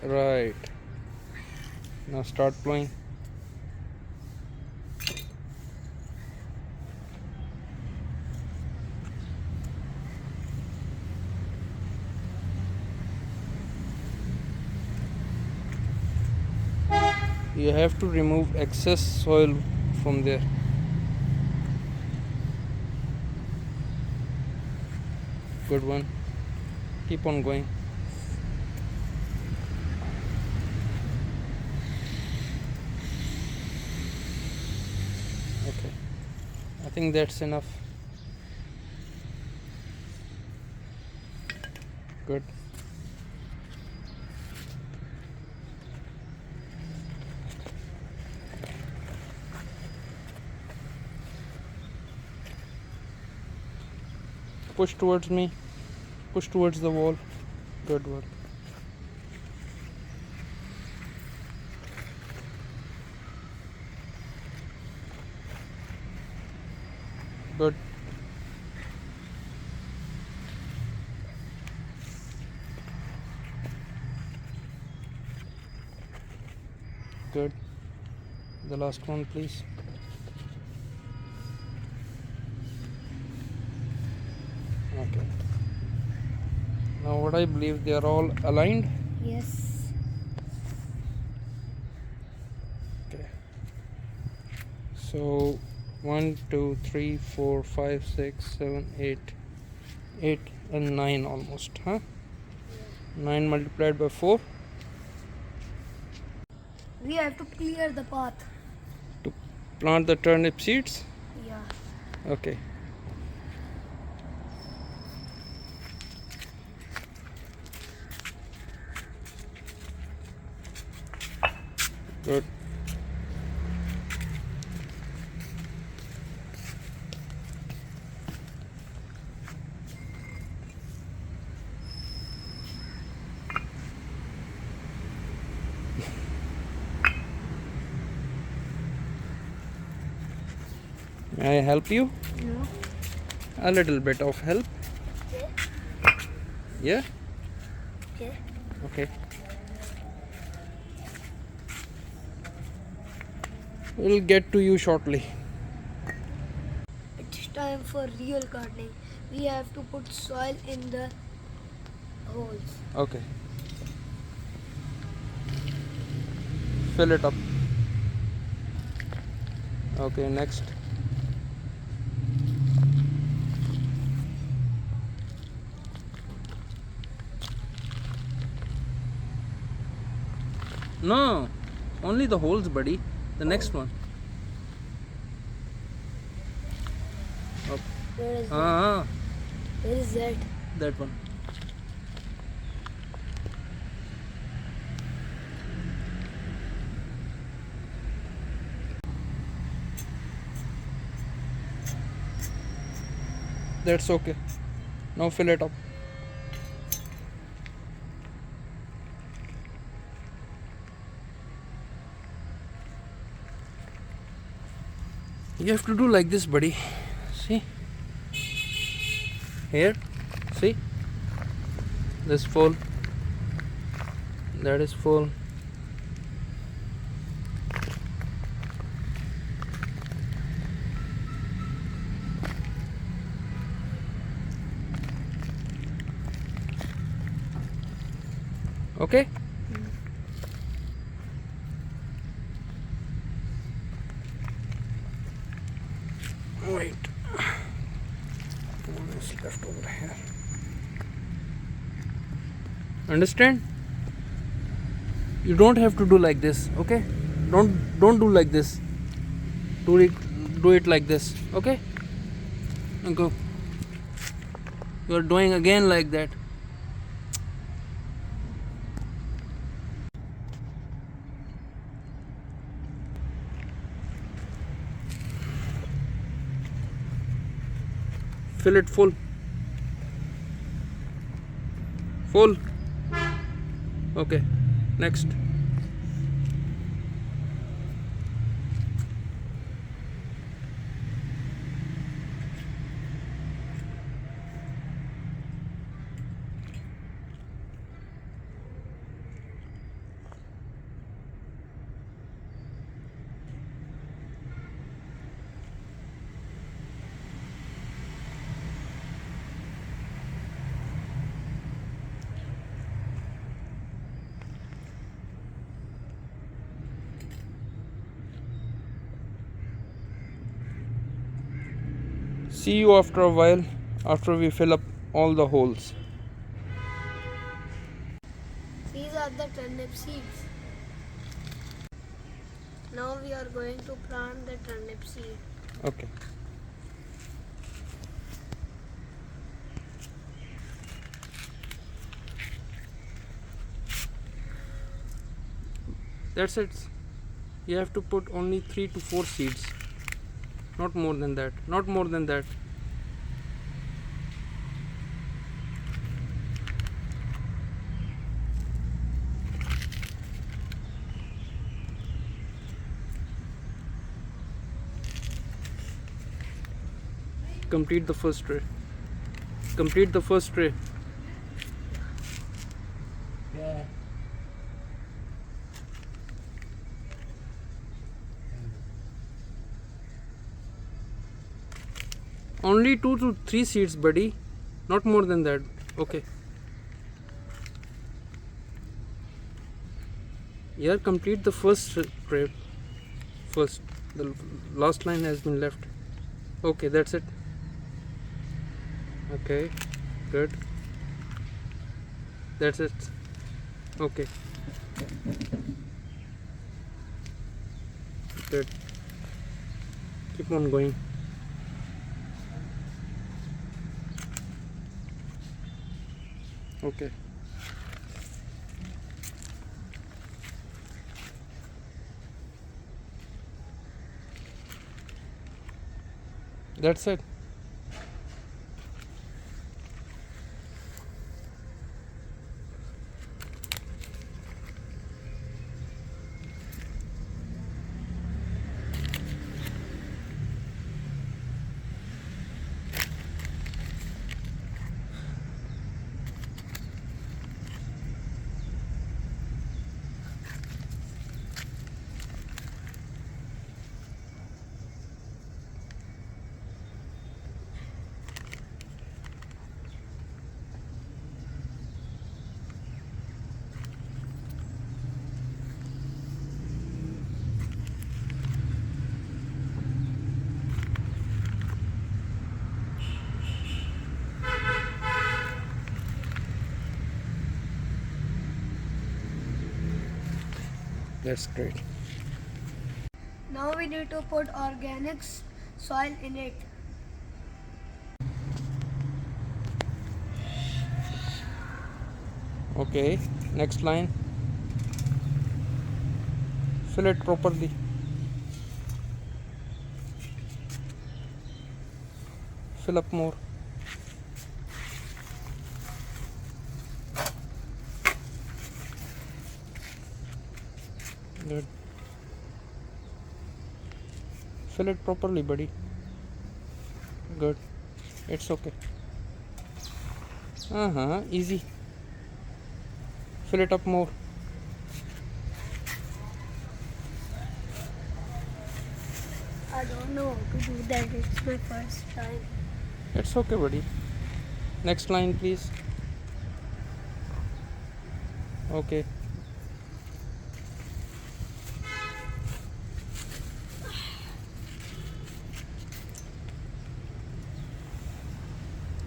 Right. Now start plowing. You have to remove excess soil from there. Good one. Keep on going. Okay. I think that's enough. Good. Push towards me. Push towards the wall. Good work. Good. Good. The last one, please. Okay. Now what I believe they are all aligned. Yes. Okay. So 1, 2, 3, 4, 5, 6, 7, 8, 8 and 9 almost, huh? 9 multiplied by 4 We have to clear the path. to plant the turnip seeds. Yeah. Okay. Good. May I help you? No. A little bit of help. Okay. Yeah? Okay. Okay. We'll get to you shortly. It's time for real gardening. We have to put soil in the holes. Okay. Fill it up. Okay, next. No, only the holes, buddy. The next one. Okay. Where is that? Ah, Where is that? that one. That's okay. Now fill it up. You have to do like this, buddy. See? Here. See? This full. That is full. Okay? Wait. One is left over here. Understand? You don't have to do like this, okay? Don't do like this. Do it like this, okay? And go. You're doing again like that. Fill it full. Full. Okay. Next. See you after a while, after we fill up all the holes. These are the turnip seeds. Now we are going to plant the turnip seed. Okay. That's it. You have to put only 3 to 4 seeds. Not more than that. Not more than that. Complete the first tray. Complete the first tray. Yeah. Only 2 to 3 seeds, buddy. Not more than that. Okay. Yeah, complete the first tray. First. The last line has been left. Okay, that's it. Okay, good. That's it. Okay. Good. Keep on going. Okay. That's it. That's great. Now we need to put organic soil in it. Okay, next line. Fill it properly. Fill up more. Good. Fill it properly, buddy. Good. It's okay. Easy. Fill it up more. I don't know how to do that. It's my first time. It's okay, buddy. Next line, please. Okay.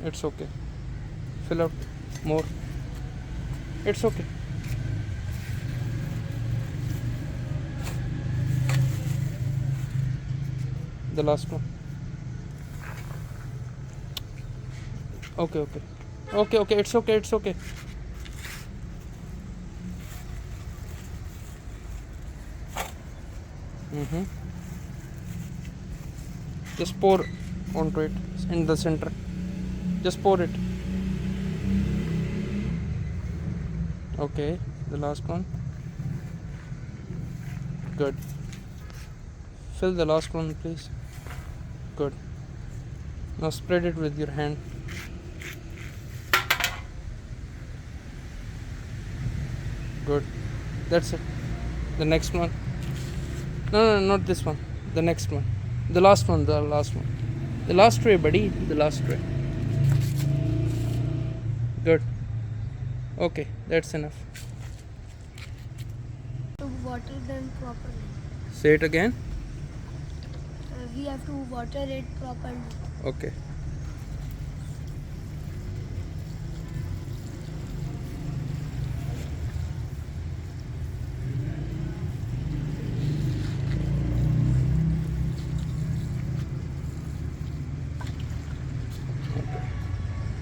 It's okay. Fill out more. It's okay. The last one. Okay. Okay. It's okay. It's okay. Just pour onto it in the center. Just pour it. Okay, the last one. Good. Fill the last one, please. Good. Now spread it with your hand. Good. That's it. The next one. No, not this one. The next one. The last one. The last tray, buddy. The last tray. Good. Okay, that's enough. To water them properly. Say it again. We have to water it properly. Okay.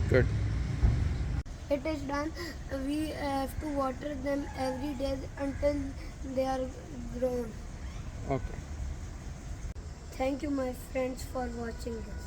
Good. It is done. We have to water them every day until they are grown. Okay. Thank you, my friends, for watching this.